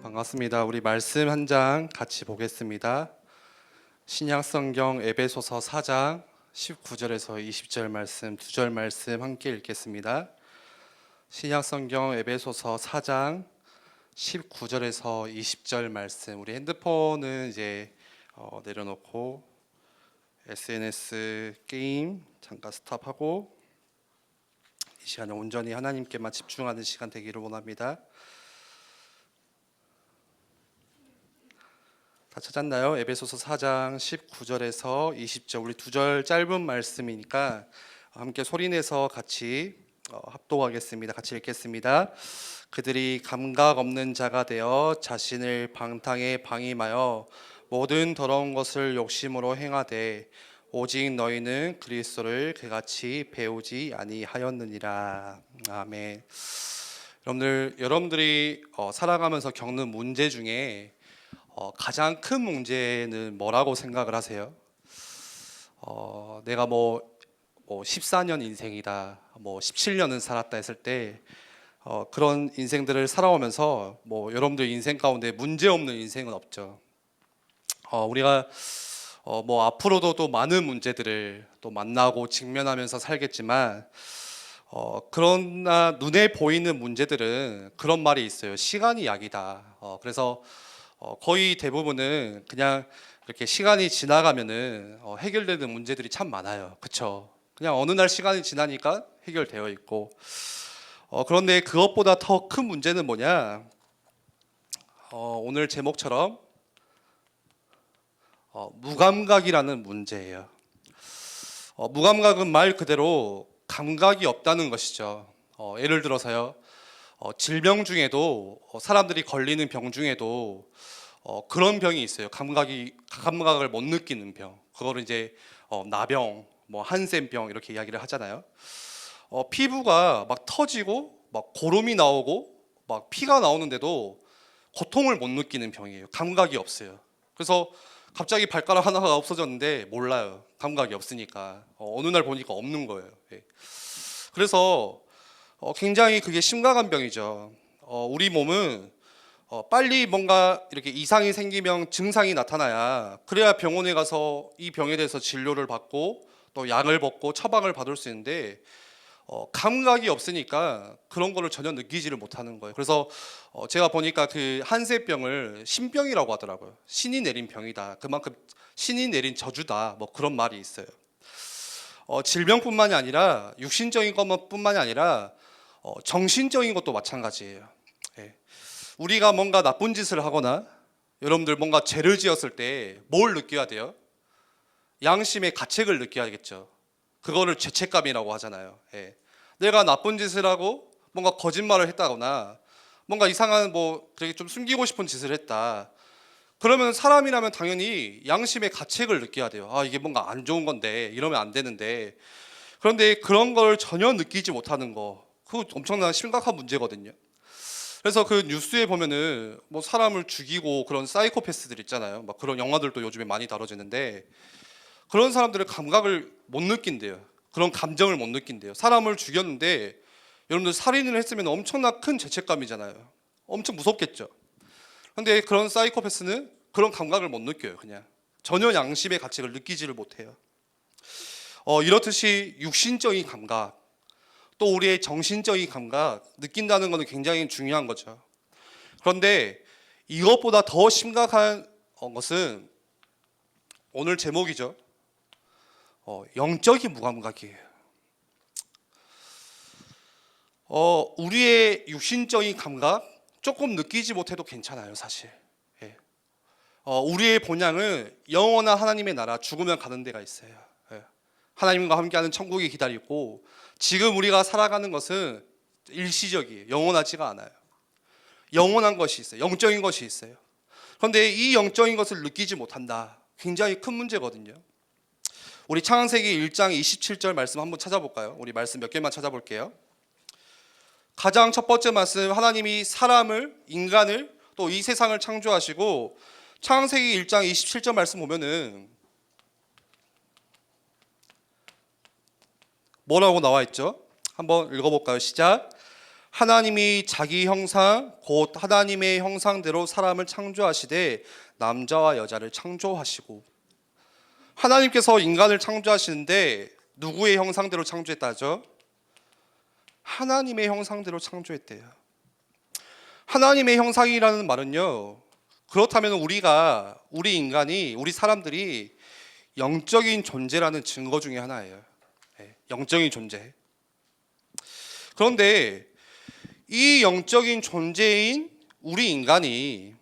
반갑습니다. 우리 말씀 한 장 같이 보겠습니다. 신약성경 에베소서 4장 19절에서 20절 말씀, 2절 말씀 함께 읽겠습니다. 신약성경 에베소서 4장 19절에서 20절 말씀. 우리 핸드폰은 이제 내려놓고 SNS 게임 잠깐 스탑하고 이 시간에 온전히 하나님께만 집중하는 시간 되기를 원합니다. 다 찾았나요? 에베소서 4장 19절에서 20절. 우리 2절 짧은 말씀이니까 함께 소리내서 같이 합독하겠습니다. 같이 읽겠습니다. 그들이 감각 없는 자가 되어 자신을 방탕에 방임하여 모든 더러운 것을 욕심으로 행하되 오직 너희는 그리스도를 그같이 배우지 아니하였느니라. 아멘. 여러분들이 살아가면서 겪는 문제 중에 가장 큰 문제는 뭐라고 생각을 하세요? 내가 14년 인생이다, 17년은 살았다 했을 때 그런 인생들을 살아오면서 여러분들 인생 가운데 문제 없는 인생은 없죠. 우리가 앞으로도 또 많은 문제들을 또 만나고 직면하면서 살겠지만 그러나 눈에 보이는 문제들은 그런 말이 있어요. 시간이 약이다. 그래서 거의 대부분은 그냥 이렇게 시간이 지나가면은 해결되는 문제들이 참 많아요. 그렇죠? 그냥 어느 날 시간이 지나니까 해결되어 있고 그런데 그것보다 더 큰 문제는 뭐냐? 오늘 제목처럼 무감각이라는 문제예요. 무감각은 말 그대로 감각이 없다는 것이죠. 예를 들어서요. 질병 중에도 사람들이 걸리는 병 중에도 그런 병이 있어요. 감각을 못 느끼는 병. 그거를 이제 나병, 한센병 이렇게 이야기를 하잖아요. 피부가 막 터지고 막 고름이 나오고 막 피가 나오는데도 고통을 못 느끼는 병이에요. 감각이 없어요. 그래서 갑자기 발가락 하나가 없어졌는데 몰라요. 감각이 없으니까. 어느 날 보니까 없는 거예요. 그래서 굉장히 그게 심각한 병이죠. 우리 몸은 빨리 뭔가 이렇게 이상이 생기면 증상이 나타나야 그래야 병원에 가서 이 병에 대해서 진료를 받고 또 약을 먹고 처방을 받을 수 있는데 감각이 없으니까 그런 거를 전혀 느끼지를 못하는 거예요. 그래서 제가 보니까 그 한센병을 신병이라고 하더라고요. 신이 내린 병이다. 그만큼 신이 내린 저주다. 그런 말이 있어요. 질병뿐만이 아니라 육신적인 것뿐만이 아니라 정신적인 것도 마찬가지예요. 우리가 뭔가 나쁜 짓을 하거나 여러분들 뭔가 죄를 지었을 때 뭘 느껴야 돼요? 양심의 가책을 느껴야겠죠. 그거를 죄책감이라고 하잖아요. 내가 나쁜 짓을 하고 뭔가 거짓말을 했다거나 뭔가 이상한 그렇게 좀 숨기고 싶은 짓을 했다. 그러면 사람이라면 당연히 양심의 가책을 느껴야 돼요. 이게 뭔가 안 좋은 건데 이러면 안 되는데. 그런데 그런 걸 전혀 느끼지 못하는 거, 그거 엄청난 심각한 문제거든요. 그래서 그 뉴스에 보면은 사람을 죽이고 그런 사이코패스들 있잖아요. 그런 영화들도 요즘에 많이 다뤄지는데 그런 사람들은 감각을 못 느낀대요. 그런 감정을 못 느낀대요. 사람을 죽였는데 여러분들 살인을 했으면 엄청난 큰 죄책감이잖아요. 엄청 무섭겠죠. 그런데 그런 사이코패스는 그런 감각을 못 느껴요. 그냥 전혀 양심의 가책을 느끼지를 못해요. 이렇듯이 육신적인 감각, 또 우리의 정신적인 감각 느낀다는 것은 굉장히 중요한 거죠. 그런데 이것보다 더 심각한 것은 오늘 제목이죠. 영적인 무감각이에요. 우리의 육신적인 감각 조금 느끼지 못해도 괜찮아요, 사실. 우리의 본향은 영원한 하나님의 나라, 죽으면 가는 데가 있어요. 하나님과 함께하는 천국이 기다리고 지금 우리가 살아가는 것은 일시적이에요. 영원하지가 않아요. 영원한 것이 있어요. 영적인 것이 있어요. 그런데 이 영적인 것을 느끼지 못한다. 굉장히 큰 문제거든요. 우리 창세기 1장 27절 말씀 한번 찾아볼까요? 우리 말씀 몇 개만 찾아볼게요. 가장 첫 번째 말씀, 하나님이 사람을, 인간을 또 이 세상을 창조하시고 창세기 1장 27절 말씀 보면은 뭐라고 나와 있죠? 한번 읽어볼까요? 시작. 하나님이 자기 형상 곧 하나님의 형상대로 사람을 창조하시되 남자와 여자를 창조하시고. 하나님께서 인간을 창조하시는데 누구의 형상대로 창조했다죠? 하나님의 형상대로 창조했대요. 하나님의 형상이라는 말은요, 그렇다면 우리 인간이, 우리 사람들이 영적인 존재라는 증거 중에 하나예요. 영적인 존재. 그런데 이 영적인 존재인 우리 인간이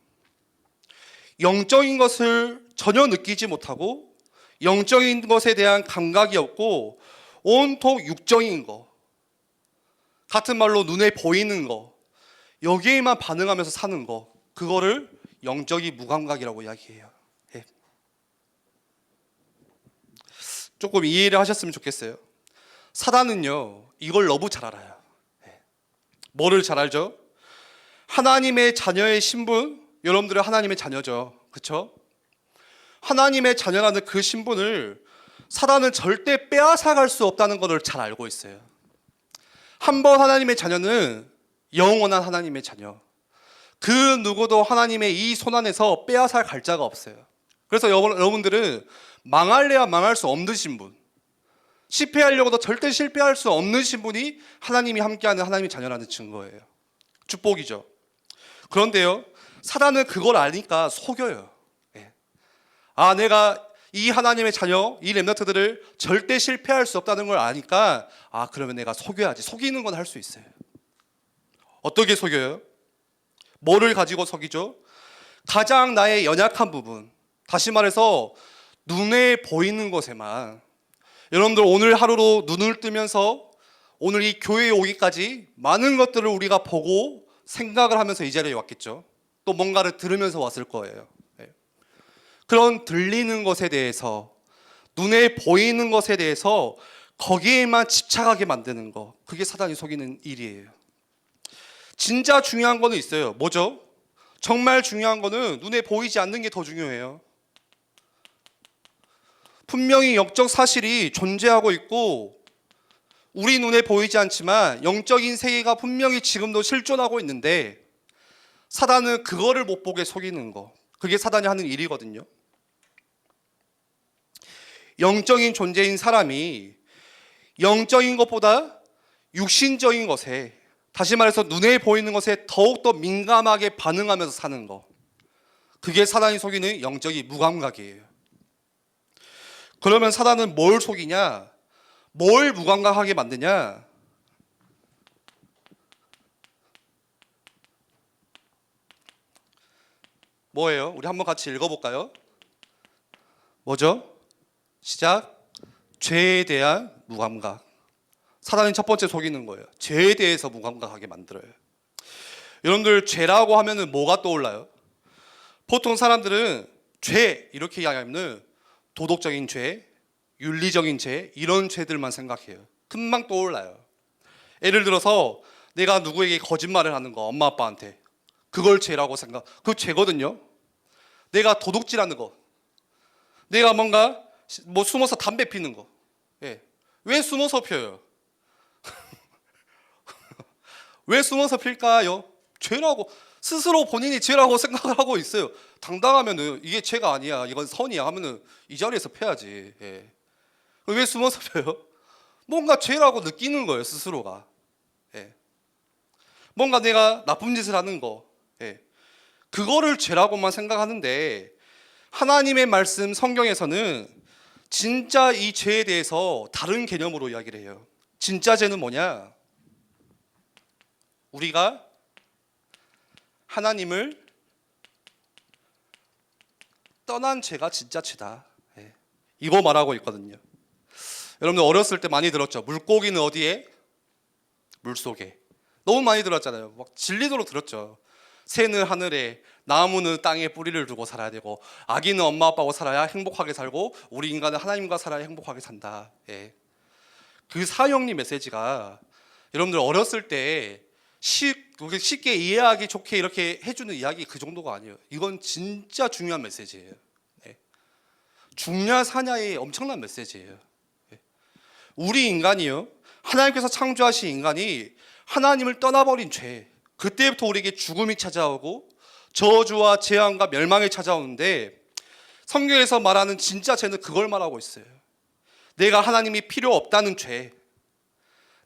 영적인 것을 전혀 느끼지 못하고 영적인 것에 대한 감각이 없고 온통 육적인 거, 같은 말로 눈에 보이는 거, 여기에만 반응하면서 사는 거, 그거를 영적인 무감각이라고 이야기해요. 조금 이해를 하셨으면 좋겠어요. 사단은요, 이걸 너무 잘 알아요. 뭐를 잘 알죠? 하나님의 자녀의 신분, 여러분들은 하나님의 자녀죠. 그렇죠? 하나님의 자녀라는 그 신분을 사단은 절대 빼앗아갈 수 없다는 것을 잘 알고 있어요. 한번 하나님의 자녀는 영원한 하나님의 자녀. 그 누구도 하나님의 이 손안에서 빼앗아 갈 자가 없어요. 그래서 여러분들은 망할래야 망할 수 없는 신분, 실패하려고도 절대 실패할 수 없는 신분이 하나님이 함께하는 하나님의 자녀라는 증거예요. 축복이죠. 그런데요, 사단은 그걸 아니까 속여요. 내가 이 하나님의 자녀, 이 렘넌트들을 절대 실패할 수 없다는 걸 아니까 그러면 내가 속여야지. 속이는 건 할 수 있어요. 어떻게 속여요? 뭐를 가지고 속이죠? 가장 나의 연약한 부분, 다시 말해서 눈에 보이는 것에만. 여러분들 오늘 하루로 눈을 뜨면서 오늘 이 교회에 오기까지 많은 것들을 우리가 보고 생각을 하면서 이 자리에 왔겠죠. 또 뭔가를 들으면서 왔을 거예요. 그런 들리는 것에 대해서, 눈에 보이는 것에 대해서 거기에만 집착하게 만드는 거, 그게 사단이 속이는 일이에요. 진짜 중요한 거는 있어요. 뭐죠? 정말 중요한 거는 눈에 보이지 않는 게 더 중요해요. 분명히 영적 사실이 존재하고 있고 우리 눈에 보이지 않지만 영적인 세계가 분명히 지금도 실존하고 있는데 사단은 그거를 못 보게 속이는 거, 그게 사단이 하는 일이거든요. 영적인 존재인 사람이 영적인 것보다 육신적인 것에, 다시 말해서 눈에 보이는 것에 더욱더 민감하게 반응하면서 사는 거, 그게 사단이 속이는 영적인 무감각이에요. 그러면 사단은 뭘 속이냐? 뭘 무감각하게 만드냐? 뭐예요? 우리 한번 같이 읽어볼까요? 뭐죠? 시작. 죄에 대한 무감각. 사단이 첫 번째 속이는 거예요. 죄에 대해서 무감각하게 만들어요. 여러분들 죄라고 하면은 뭐가 떠올라요? 보통 사람들은 죄 이렇게 이야기하면 도덕적인 죄, 윤리적인 죄, 이런 죄들만 생각해요. 금방 떠올라요. 예를 들어서 내가 누구에게 거짓말을 하는 거, 엄마 아빠한테, 그걸 죄라고 생각, 그 죄거든요. 내가 도둑질하는 거, 내가 뭔가 숨어서 담배 피는 거, 왜 숨어서 펴요? 왜 숨어서 필까요? 죄라고, 스스로 본인이 죄라고 생각을 하고 있어요. 당당하면은 이게 죄가 아니야, 이건 선이야 하면은 이 자리에서 펴야지. 왜 숨어서 펴요? 뭔가 죄라고 느끼는 거예요, 스스로가. 뭔가 내가 나쁜 짓을 하는 거, 그거를 죄라고만 생각하는데 하나님의 말씀 성경에서는 진짜 이 죄에 대해서 다른 개념으로 이야기를 해요. 진짜 죄는 뭐냐? 우리가 하나님을 떠난 죄가 진짜 죄다. 이거 말하고 있거든요. 여러분들 어렸을 때 많이 들었죠? 물고기는 어디에? 물속에. 너무 많이 들었잖아요. 막 질리도록 들었죠. 새는 하늘에, 나무는 땅에 뿌리를 두고 살아야 되고, 아기는 엄마 아빠하고 살아야 행복하게 살고, 우리 인간은 하나님과 살아야 행복하게 산다. 그 사형리 메시지가 여러분들 어렸을 때 쉽게 이해하기 좋게 이렇게 해주는 이야기 그 정도가 아니에요. 이건 진짜 중요한 메시지예요. 중냐 사냐의 엄청난 메시지예요. 우리 인간이요, 하나님께서 창조하신 인간이 하나님을 떠나버린 죄, 그때부터 우리에게 죽음이 찾아오고 저주와 재앙과 멸망이 찾아오는데, 성경에서 말하는 진짜 죄는 그걸 말하고 있어요. 내가 하나님이 필요 없다는 죄.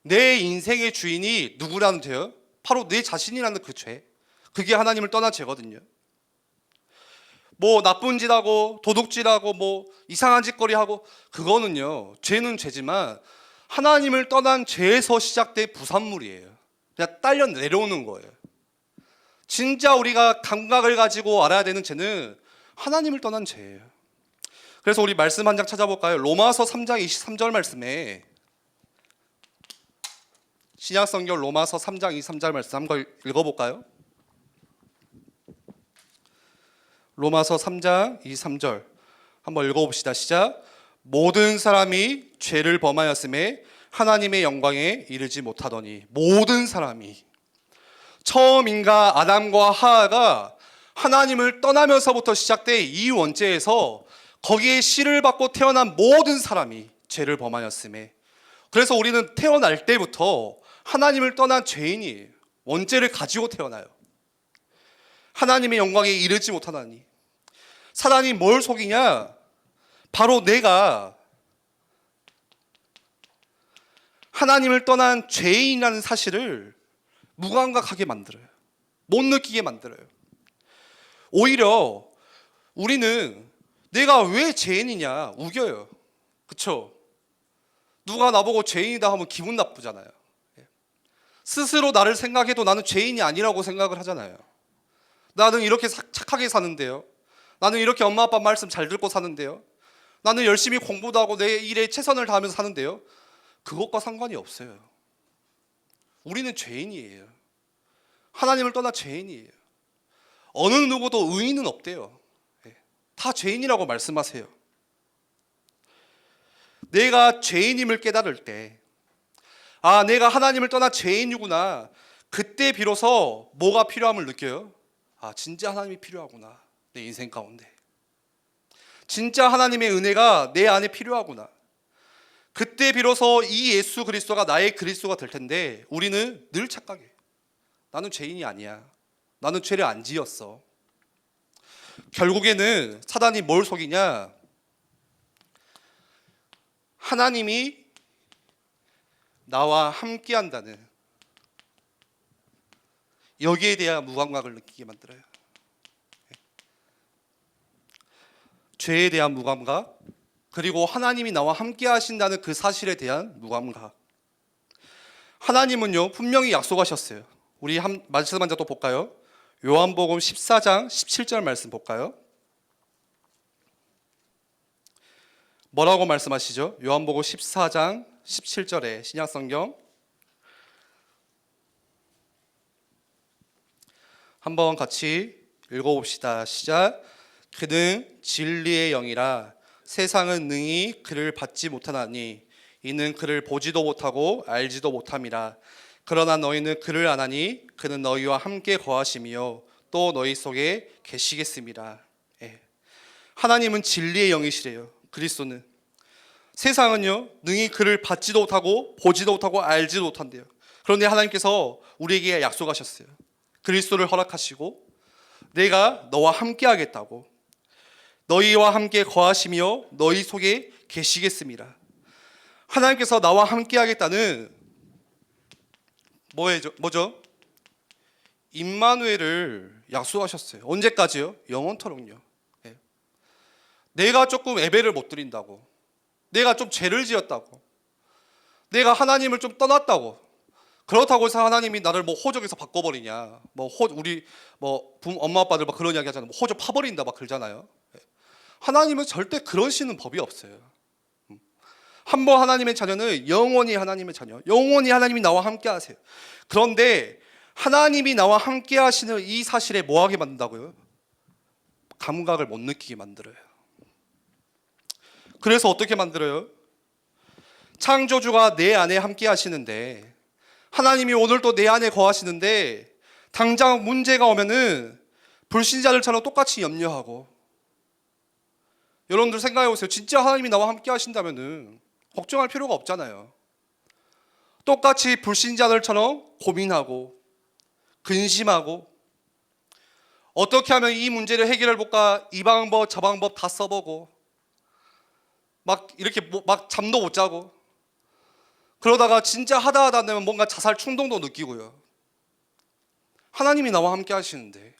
내 인생의 주인이 누구라는 죄요? 바로 내 자신이라는 그 죄. 그게 하나님을 떠난 죄거든요. 뭐 나쁜 짓 하고 도둑질 하고 뭐 이상한 짓거리 하고, 그거는요, 죄는 죄지만 하나님을 떠난 죄에서 시작된 부산물이에요. 그냥 딸려 내려오는 거예요. 진짜 우리가 감각을 가지고 알아야 되는 죄는 하나님을 떠난 죄예요. 그래서 우리 말씀 한 장 찾아볼까요? 로마서 3장 23절 말씀에, 신약성경 로마서 3장 23절 말씀 한번 읽어볼까요? 로마서 3장 23절 한번 읽어봅시다. 시작. 모든 사람이 죄를 범하였음에 하나님의 영광에 이르지 못하더니. 모든 사람이, 처음 인간 아담과 하하가 하나님을 떠나면서부터 시작된 이 원죄에서 거기에 씨를 받고 태어난 모든 사람이 죄를 범하였음에, 그래서 우리는 태어날 때부터 하나님을 떠난 죄인이에요. 원죄를 가지고 태어나요. 하나님의 영광에 이르지 못하다니. 사단이 뭘 속이냐? 바로 내가 하나님을 떠난 죄인이라는 사실을 무감각하게 만들어요. 못 느끼게 만들어요. 오히려 우리는 내가 왜 죄인이냐 우겨요. 그쵸? 누가 나보고 죄인이다 하면 기분 나쁘잖아요. 스스로 나를 생각해도 나는 죄인이 아니라고 생각을 하잖아요. 나는 이렇게 착하게 사는데요. 나는 이렇게 엄마 아빠 말씀 잘 듣고 사는데요. 나는 열심히 공부도 하고 내 일에 최선을 다하면서 사는데요. 그것과 상관이 없어요. 우리는 죄인이에요. 하나님을 떠나 죄인이에요. 어느 누구도 의인은 없대요. 다 죄인이라고 말씀하세요. 내가 죄인임을 깨달을 때, 아, 내가 하나님을 떠나 죄인이구나, 그때 비로소 뭐가 필요함을 느껴요? 아, 진짜 하나님이 필요하구나. 내 인생 가운데 진짜 하나님의 은혜가 내 안에 필요하구나. 그때 비로소 이 예수 그리스도가 나의 그리스도가 될 텐데, 우리는 늘 착각해. 나는 죄인이 아니야. 나는 죄를 안 지었어. 결국에는 사단이 뭘 속이냐? 하나님이 나와 함께 한다는, 여기에 대한 무감각을 느끼게 만들어요. 죄에 대한 무감각, 그리고 하나님이 나와 함께 하신다는 그 사실에 대한 무감각. 하나님은요, 분명히 약속하셨어요. 우리 말씀 한 장 또 볼까요? 요한복음 14장 17절 말씀 볼까요? 뭐라고 말씀하시죠? 요한복음 14장 17절에 신약성경 한번 같이 읽어봅시다. 시작. 그는 진리의 영이라 세상은 능히 그를 받지 못하나니 이는 그를 보지도 못하고 알지도 못함이라. 그러나 너희는 그를 아나니 그는 너희와 함께 거하시며 또 너희 속에 계시겠습니다. 하나님은 진리의 영이시래요. 그리스도는. 세상은요, 능히 그를 받지도 못하고 보지도 못하고 알지도 못한대요. 그런데 하나님께서 우리에게 약속하셨어요. 그리스도를 허락하시고 내가 너와 함께 하겠다고, 너희와 함께 거하시며 너희 속에 계시겠습니다. 하나님께서 나와 함께 하겠다는 뭐죠? 임마누엘을 약속하셨어요. 언제까지요? 영원토록요. 내가 조금 예배를 못 드린다고, 내가 좀 죄를 지었다고, 내가 하나님을 좀 떠났다고, 그렇다고 해서 하나님이 나를 뭐 호적에서 바꿔버리냐, 우리 엄마 아빠들 막 그런 이야기 하잖아요. 뭐 호적 파버린다 막 그러잖아요. 하나님은 절대 그러시는 법이 없어요. 한번 하나님의 자녀는 영원히 하나님의 자녀, 영원히 하나님이 나와 함께 하세요. 그런데 하나님이 나와 함께 하시는 이 사실에 뭐하게 만든다고요? 감각을 못 느끼게 만들어요. 그래서 어떻게 만들어요? 창조주가 내 안에 함께 하시는데, 하나님이 오늘도 내 안에 거하시는데, 당장 문제가 오면은 불신자들처럼 똑같이 염려하고. 여러분들 생각해 보세요. 진짜 하나님이 나와 함께 하신다면은 걱정할 필요가 없잖아요. 똑같이 불신자들처럼 고민하고 근심하고 어떻게 하면 이 문제를 해결해 볼까 이 방법 저 방법 다 써보고 막 이렇게 막 잠도 못 자고 그러다가 진짜 하다 되면 뭔가 자살 충동도 느끼고요. 하나님이 나와 함께 하시는데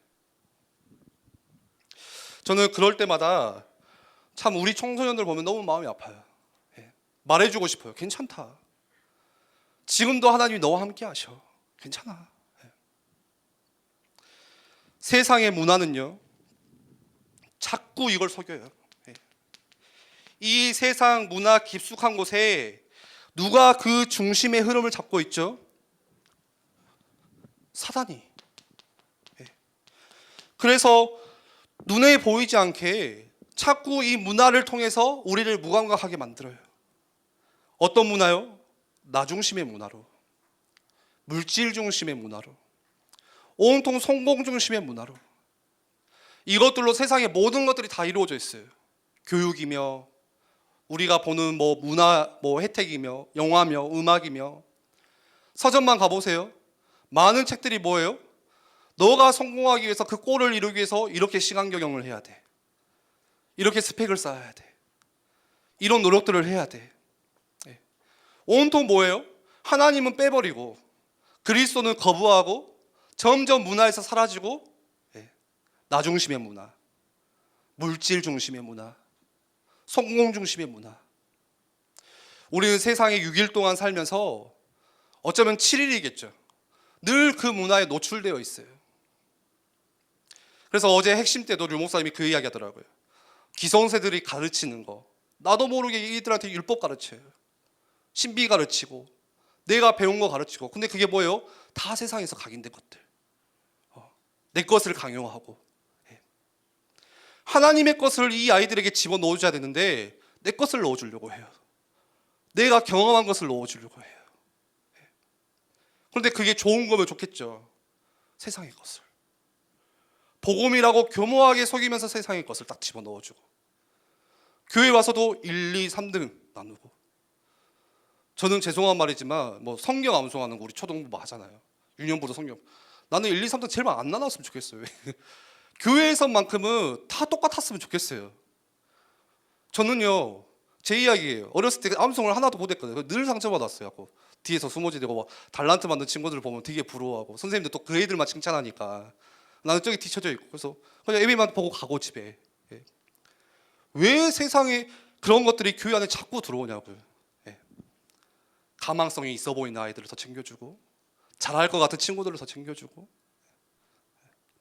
저는 그럴 때마다 참 우리 청소년들 보면 너무 마음이 아파요. 말해주고 싶어요. 괜찮다. 지금도 하나님이 너와 함께 하셔. 괜찮아. 세상의 문화는요 자꾸 이걸 속여요. 이 세상 문화 깊숙한 곳에 누가 그 중심의 흐름을 잡고 있죠? 사단이. 그래서 눈에 보이지 않게 자꾸 이 문화를 통해서 우리를 무감각하게 만들어요. 어떤 문화요? 나 중심의 문화로, 물질 중심의 문화로, 온통 성공 중심의 문화로. 이것들로 세상의 모든 것들이 다 이루어져 있어요. 교육이며 우리가 보는 뭐 문화 뭐 혜택이며 영화며 음악이며 서점만 가보세요. 많은 책들이 뭐예요? 너가 성공하기 위해서 그 꼴을 이루기 위해서 이렇게 시간 경영을 해야 돼. 이렇게 스펙을 쌓아야 돼. 이런 노력들을 해야 돼. 온통 뭐예요? 하나님은 빼버리고 그리스도는 거부하고 점점 문화에서 사라지고 나 중심의 문화, 물질 중심의 문화, 성공 중심의 문화. 우리는 세상에 6일 동안 살면서 어쩌면 7일이겠죠. 늘 그 문화에 노출되어 있어요. 그래서 어제 핵심 때도 류 목사님이 그 이야기 하더라고요. 기성세들이 가르치는 거 나도 모르게 이들한테 율법 가르쳐요. 신비 가르치고 내가 배운 거 가르치고 근데 그게 뭐예요? 다 세상에서 각인된 것들. 내 것을 강요하고 하나님의 것을 이 아이들에게 집어넣어줘야 되는데 내 것을 넣어주려고 해요. 내가 경험한 것을 넣어주려고 해요. 그런데 그게 좋은 거면 좋겠죠. 세상의 것을 복음이라고 교모하게 속이면서 세상의 것을 딱 집어넣어주고 교회 와서도 1, 2, 3등 나누고 저는 죄송한 말이지만 뭐 성경 암송하는 거 우리 초등부 뭐 하잖아요. 유년부도 성경 나는 1, 2, 3등 제일 안 나눴으면 좋겠어요. 교회에서만큼은 다 똑같았으면 좋겠어요. 저는요 제 이야기예요. 어렸을 때 암송을 하나도 못했거든요. 늘 상처받았어요. 뒤에서 수모지되고 막 달란트 만든 친구들 보면 되게 부러워하고 선생님들 또 그 애들만 칭찬하니까 나는 저기 뒤쳐져 있고 그래서 그냥 애비만 보고 가고 집에. 왜 세상에 그런 것들이 교회 안에 자꾸 들어오냐고요. 가망성이 있어 보이는 아이들을 더 챙겨주고 잘할 것 같은 친구들을 더 챙겨주고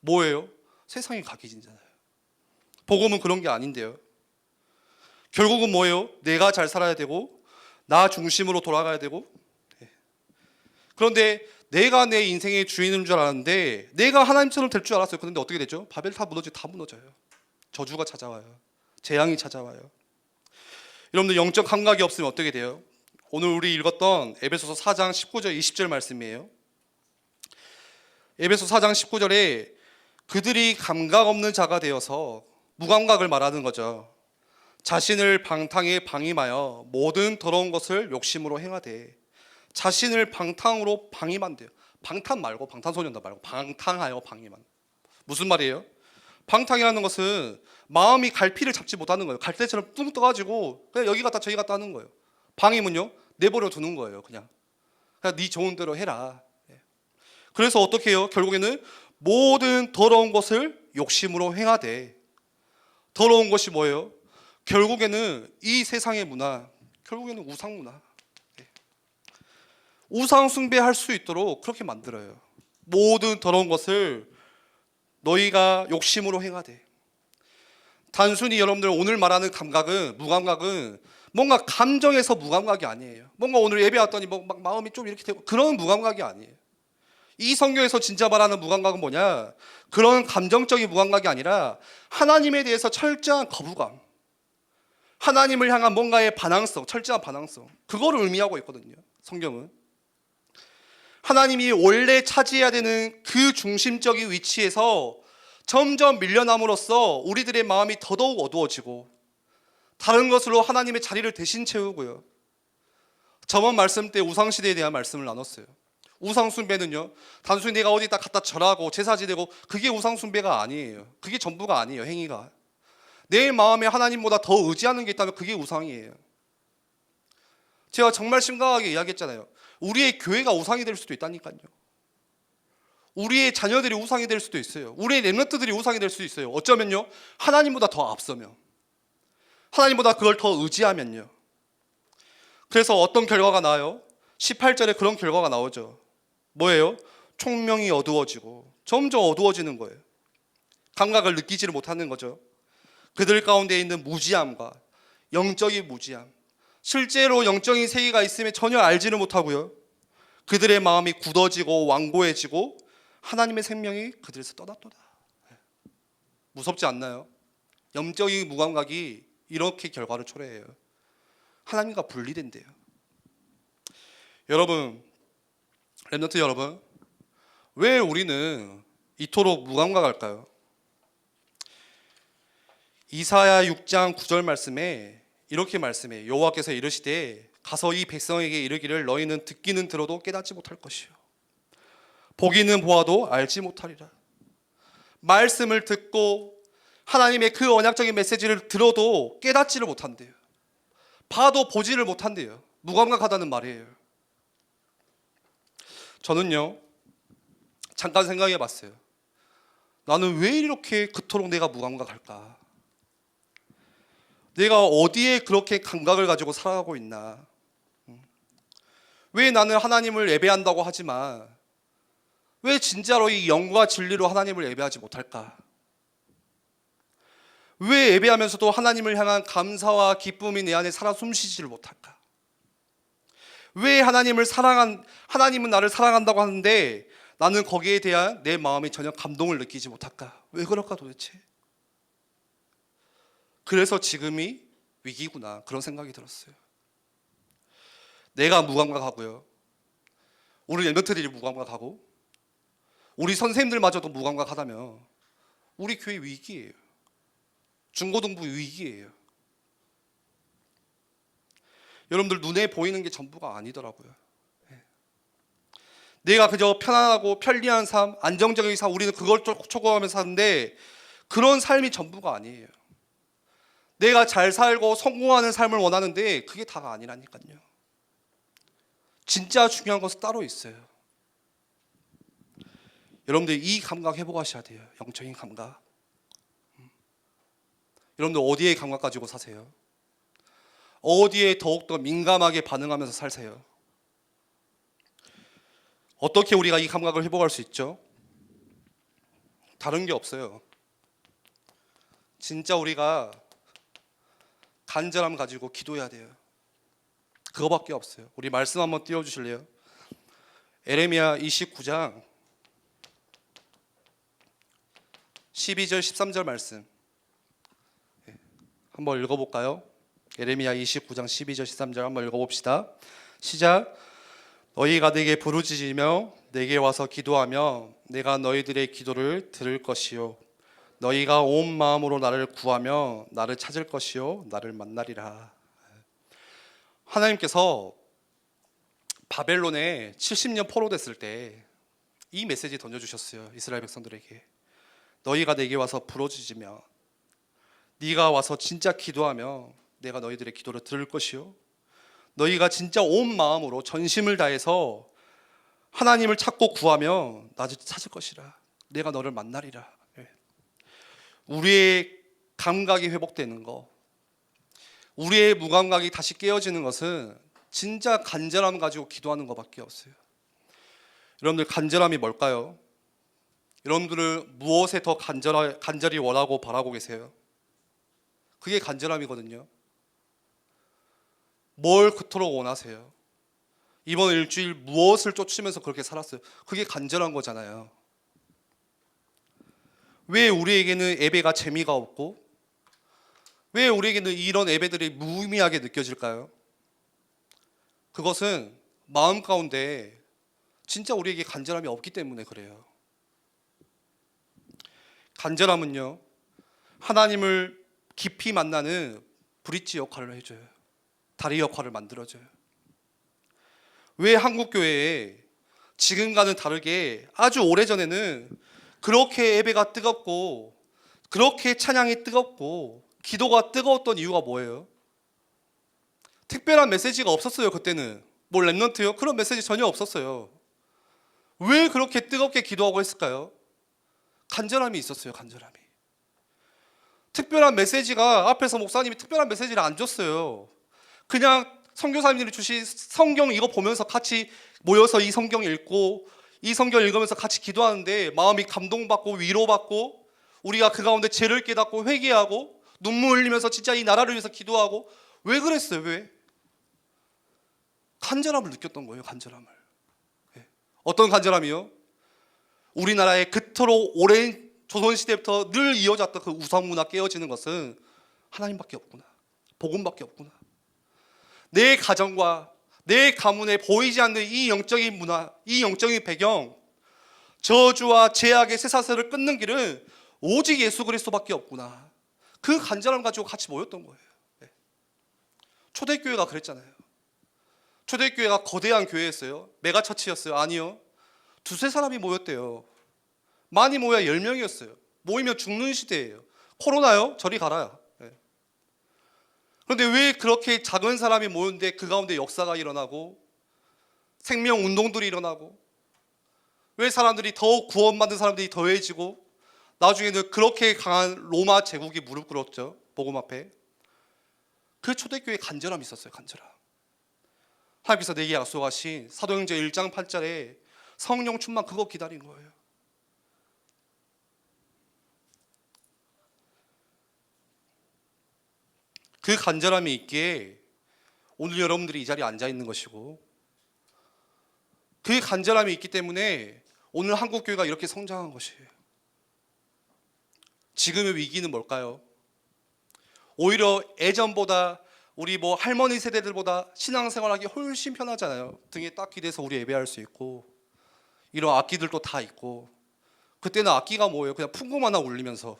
뭐예요? 세상이 각이진잖아요. 복음은 그런 게 아닌데요. 결국은 뭐예요? 내가 잘 살아야 되고 나 중심으로 돌아가야 되고 그런데 내가 내 인생의 주인인 줄 알았는데 내가 하나님처럼 될 줄 알았어요. 그런데 어떻게 되죠? 바벨 다 무너져요. 저주가 찾아와요. 재앙이 찾아와요. 여러분들 영적 감각이 없으면 어떻게 돼요? 오늘 우리 읽었던 에베소서 4장 19절 20절 말씀이에요. 에베소 4장 19절에 그들이 감각 없는 자가 되어서 무감각을 말하는 거죠. 자신을 방탕에 방임하여 모든 더러운 것을 욕심으로 행하되 자신을 방탕으로 방임한대요. 방탕 말고 방탄소년단 말고 방탕하여 방임한. 무슨 말이에요? 방탕이라는 것은 마음이 갈피를 잡지 못하는 거예요. 갈대처럼 뚱 떠가지고 그냥 여기 갔다 저기 갔다 하는 거예요. 방임은요 내버려 두는 거예요. 그냥 네 좋은 대로 해라. 그래서 어떻게 해요? 결국에는 모든 더러운 것을 욕심으로 행하되 더러운 것이 뭐예요? 결국에는 이 세상의 문화, 결국에는 우상 문화. 우상 숭배할 수 있도록 그렇게 만들어요. 모든 더러운 것을 너희가 욕심으로 행하되. 단순히 여러분들 오늘 말하는 감각은 무감각은 뭔가 감정에서 무감각이 아니에요. 뭔가 오늘 예배 왔더니 막 마음이 좀 이렇게 되고 그런 무감각이 아니에요. 이 성경에서 진짜 말하는 무감각은 뭐냐? 그런 감정적인 무감각이 아니라 하나님에 대해서 철저한 거부감, 하나님을 향한 뭔가의 반항성, 철저한 반항성, 그거를 의미하고 있거든요. 성경은 하나님이 원래 차지해야 되는 그 중심적인 위치에서 점점 밀려남으로써 우리들의 마음이 더더욱 어두워지고 다른 것으로 하나님의 자리를 대신 채우고요. 저번 말씀 때 우상시대에 대한 말씀을 나눴어요. 우상숭배는요, 단순히 내가 어디다 갖다 절하고 제사 지내고 그게 우상숭배가 아니에요. 그게 전부가 아니에요. 행위가 내 마음에 하나님보다 더 의지하는 게 있다면 그게 우상이에요. 제가 정말 심각하게 이야기했잖아요. 우리의 교회가 우상이 될 수도 있다니까요. 우리의 자녀들이 우상이 될 수도 있어요. 우리의 렘넌트들이 우상이 될 수도 있어요. 어쩌면요, 하나님보다 더 앞서면, 하나님보다 그걸 더 의지하면요. 그래서 어떤 결과가 나와요? 18절에 그런 결과가 나오죠. 뭐예요? 총명이 어두워지고 점점 어두워지는 거예요. 감각을 느끼지를 못하는 거죠. 그들 가운데 있는 무지함과 영적인 무지함, 실제로 영적인 세계가 있음에 전혀 알지를 못하고요, 그들의 마음이 굳어지고 완고해지고 하나님의 생명이 그들에서 떠났도다. 무섭지 않나요? 영적인 무감각이 이렇게 결과를 초래해요. 하나님과 분리된대요. 여러분, 렘넌트 여러분, 왜 우리는 이토록 무감각할까요? 이사야 6장 9절 말씀에 이렇게 말씀해요. 여호와께서 이르시되 가서 이 백성에게 이르기를 너희는 듣기는 들어도 깨닫지 못할 것이요 보기는 보아도 알지 못하리라. 말씀을 듣고 하나님의 그 언약적인 메시지를 들어도 깨닫지를 못한대요. 봐도 보지를 못한대요. 무감각하다는 말이에요. 저는요, 잠깐 생각해 봤어요. 나는 왜 이렇게 그토록 내가 무감각할까? 내가 어디에 그렇게 감각을 가지고 살아가고 있나? 왜 나는 하나님을 예배한다고 하지만 왜 진짜로 이 영과 진리로 하나님을 예배하지 못할까? 왜 예배하면서도 하나님을 향한 감사와 기쁨이 내 안에 살아 숨쉬지를 못할까? 왜 하나님은 나를 사랑한다고 하는데 나는 거기에 대한 내 마음이 전혀 감동을 느끼지 못할까? 왜 그럴까 도대체? 그래서 지금이 위기구나, 그런 생각이 들었어요. 내가 무감각하고요, 우리 렘넌트들이 무감각하고 우리 선생님들마저도 무감각하다면 우리 교회 위기예요. 중고등부 위기예요. 여러분들, 눈에 보이는 게 전부가 아니더라고요. 내가 그저 편안하고 편리한 삶, 안정적인 삶, 우리는 그걸 추구하면서 사는데 그런 삶이 전부가 아니에요. 내가 잘 살고 성공하는 삶을 원하는데 그게 다가 아니라니까요. 진짜 중요한 것은 따로 있어요. 여러분들, 이 감각 회복하셔야 돼요. 영적인 감각. 여러분들, 어디에 감각 가지고 사세요? 어디에 더욱더 민감하게 반응하면서 살세요? 어떻게 우리가 이 감각을 회복할 수 있죠? 다른 게 없어요. 진짜 우리가 간절함 가지고 기도해야 돼요. 그거밖에 없어요. 우리 말씀 한번 띄워주실래요? 에레미야 29장 12절 13절 말씀 한번 읽어볼까요? 에레미야 29장 12절 13절 한번 읽어봅시다. 시작. 너희가 내게 부르짖으며 내게 와서 기도하며 내가 너희들의 기도를 들을 것이요 너희가 온 마음으로 나를 구하며 나를 찾을 것이요 나를 만나리라. 하나님께서 바벨론에 70년 포로됐을 때 이 메시지 던져주셨어요. 이스라엘 백성들에게. 너희가 내게 와서 부르짖으며 네가 와서 진짜 기도하며 내가 너희들의 기도를 들을 것이요 너희가 진짜 온 마음으로 전심을 다해서 하나님을 찾고 구하며 나를 찾을 것이라. 내가 너를 만나리라. 우리의 감각이 회복되는 거, 우리의 무감각이 다시 깨어지는 것은 진짜 간절함 가지고 기도하는 것밖에 없어요. 여러분들, 간절함이 뭘까요? 여러분들은 무엇에 더 간절히 원하고 바라고 계세요? 그게 간절함이거든요. 뭘 그토록 원하세요? 이번 일주일 무엇을 쫓으면서 그렇게 살았어요? 그게 간절한 거잖아요. 왜 우리에게는 예배가 재미가 없고 왜 우리에게는 이런 예배들이 무의미하게 느껴질까요? 그것은 마음 가운데 진짜 우리에게 간절함이 없기 때문에 그래요. 간절함은요, 하나님을 깊이 만나는 브릿지 역할을 해줘요. 다리 역할을 만들어줘요. 왜 한국 교회에 지금과는 다르게 아주 오래전에는 그렇게 예배가 뜨겁고 그렇게 찬양이 뜨겁고 기도가 뜨거웠던 이유가 뭐예요? 특별한 메시지가 없었어요. 그때는 뭐 랩넌트요? 그런 메시지 전혀 없었어요. 왜 그렇게 뜨겁게 기도하고 했을까요? 간절함이 있었어요. 간절함이. 특별한 메시지가 앞에서 목사님이 특별한 메시지를 안 줬어요. 그냥 선교사님들이 주신 성경 이거 보면서 같이 모여서 이 성경 읽고 이 성경 읽으면서 같이 기도하는데 마음이 감동받고 위로받고 우리가 그 가운데 죄를 깨닫고 회개하고 눈물 흘리면서 진짜 이 나라를 위해서 기도하고 왜 그랬어요? 왜? 간절함을 느꼈던 거예요. 간절함을. 어떤 간절함이요? 우리나라의 그토록 오랜 조선시대부터 늘 이어졌던 그 우상문화 깨어지는 것은 하나님밖에 없구나. 복음밖에 없구나. 내 가정과 내 가문에 보이지 않는 이 영적인 문화, 이 영적인 배경, 저주와 죄악의 쇠사슬을 끊는 길은 오직 예수 그리스도밖에 없구나. 그 간절함 가지고 같이 모였던 거예요. 초대교회가 그랬잖아요. 초대교회가 거대한 교회였어요? 메가처치였어요? 아니요. 두세 사람이 모였대요. 많이 모여야 10명이었어요. 모이면 죽는 시대예요. 코로나요? 저리 가라요. 그런데 왜 그렇게 작은 사람이 모였는데 그 가운데 역사가 일어나고 생명 운동들이 일어나고 왜 사람들이 더 구원받은 사람들이 더해지고 나중에는 그렇게 강한 로마 제국이 무릎 꿇었죠. 복음 앞에. 그 초대교회에 간절함이 있었어요. 간절함. 하나님께서 내게 약속하신 사도행전 1장 8절에 성령 충만 그거 기다린 거예요. 그 간절함이 있기에 오늘 여러분들이 이 자리에 앉아 있는 것이고 그 간절함이 있기 때문에 오늘 한국교회가 이렇게 성장한 것이에요. 지금의 위기는 뭘까요? 오히려 예전보다 우리 뭐 할머니 세대들보다 신앙생활하기 훨씬 편하잖아요. 등에 딱 기대서 우리 예배할 수 있고 이런 악기들도 다 있고 그때는 악기가 뭐예요? 그냥 풍금 하나 울리면서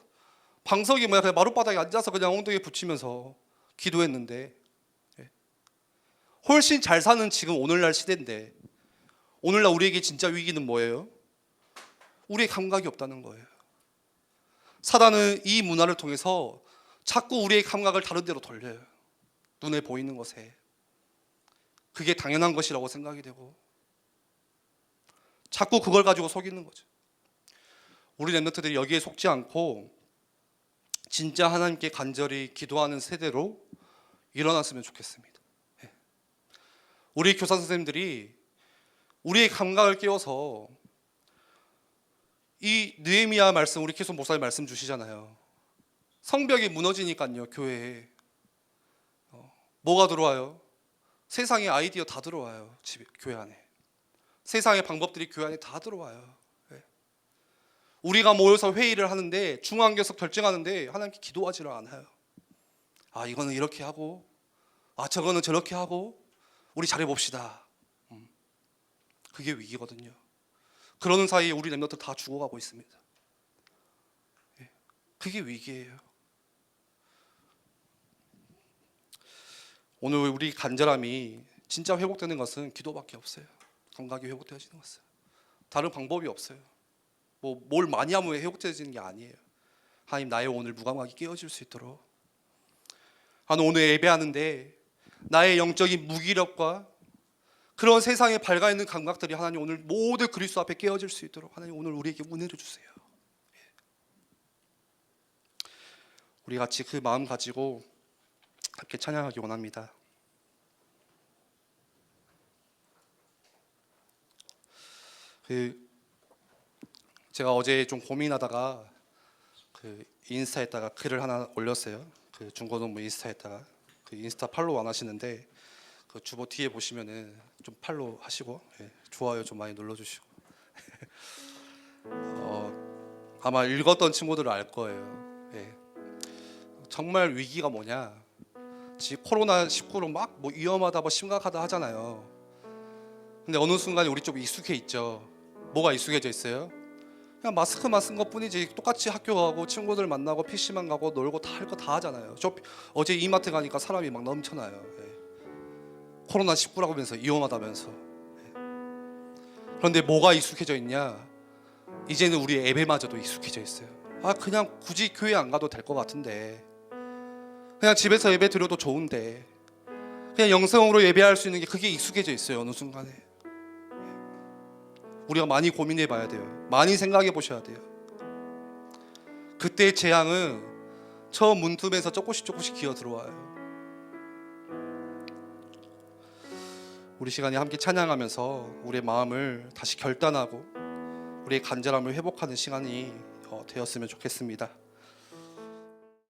방석이 뭐야? 그냥 마룻바닥에 앉아서 그냥 엉덩이에 붙이면서 기도했는데 훨씬 잘 사는 지금 오늘날 시대인데 오늘날 우리에게 진짜 위기는 뭐예요? 우리의 감각이 없다는 거예요. 사단은 이 문화를 통해서 자꾸 우리의 감각을 다른 데로 돌려요. 눈에 보이는 것에 그게 당연한 것이라고 생각이 되고 자꾸 그걸 가지고 속이는 거죠. 우리 랩런트들이 여기에 속지 않고 진짜 하나님께 간절히 기도하는 세대로 일어났으면 좋겠습니다. 우리 교사 선생님들이 우리의 감각을 깨워서 이 느헤미야 말씀 우리 계속 목사님 말씀 주시잖아요. 성벽이 무너지니까요. 교회에 뭐가 들어와요? 세상의 아이디어 다 들어와요. 집에 교회 안에 세상의 방법들이 교회 안에 다 들어와요. 우리가 모여서 회의를 하는데 중앙에서 결정하는데 하나님께 기도하지를 않아요. 아 이거는 이렇게 하고 아 저거는 저렇게 하고 우리 잘해봅시다. 그게 위기거든요. 그러는 사이에 우리 랩런트 다 죽어가고 있습니다. 그게 위기예요. 오늘 우리 간절함이 진짜 회복되는 것은 기도밖에 없어요. 감각이 회복되어지는 것은 다른 방법이 없어요. 뭐 뭘 많이 하면 회복되어지는 게 아니에요. 하나님 나의 오늘 무감각이 깨어질 수 있도록 하나님 오늘 예배하는데 나의 영적인 무기력과 그런 세상에 밝아있는 감각들이 하나님 오늘 모두 그리스도 앞에 깨어질 수 있도록 하나님 오늘 우리에게 은혜를 주세요. 우리 같이 그 마음 가지고 함께 찬양하기 원합니다. 제가 어제 좀 고민하다가 인스타에다가 글을 하나 올렸어요. 중고등부 인스타에다가 인스타 팔로우 안 하시는데 그 주보 뒤에 보시면은 좀 팔로우 하시고 좋아요 좀 많이 눌러주시고 아마 읽었던 친구들은 알 거예요. 정말 위기가 뭐냐? 지금 코로나19로 막 뭐 위험하다, 뭐 심각하다 하잖아요. 근데 어느 순간에 우리 좀 익숙해 있죠. 뭐가 익숙해져 있어요? 그냥 마스크만 쓴 것뿐이지 똑같이 학교 가고 친구들 만나고 PC방 가고 놀고 다 할 거 다 하잖아요. 저 어제 이마트 가니까 사람이 막 넘쳐나요. 코로나19라고 하면서 위험하다면서 그런데 뭐가 익숙해져 있냐? 이제는 우리 예배마저도 익숙해져 있어요. 아, 그냥 굳이 교회 안 가도 될 것 같은데, 그냥 집에서 예배 드려도 좋은데, 그냥 영성으로 예배할 수 있는 게 그게 익숙해져 있어요. 어느 순간에 우리가 많이 고민해 봐야 돼요. 많이 생각해 보셔야 돼요. 그때의 재앙은 처음 문틈에서 조금씩 기어 들어와요. 우리 시간에 함께 찬양하면서 우리의 마음을 다시 결단하고 우리의 간절함을 회복하는 시간이 되었으면 좋겠습니다.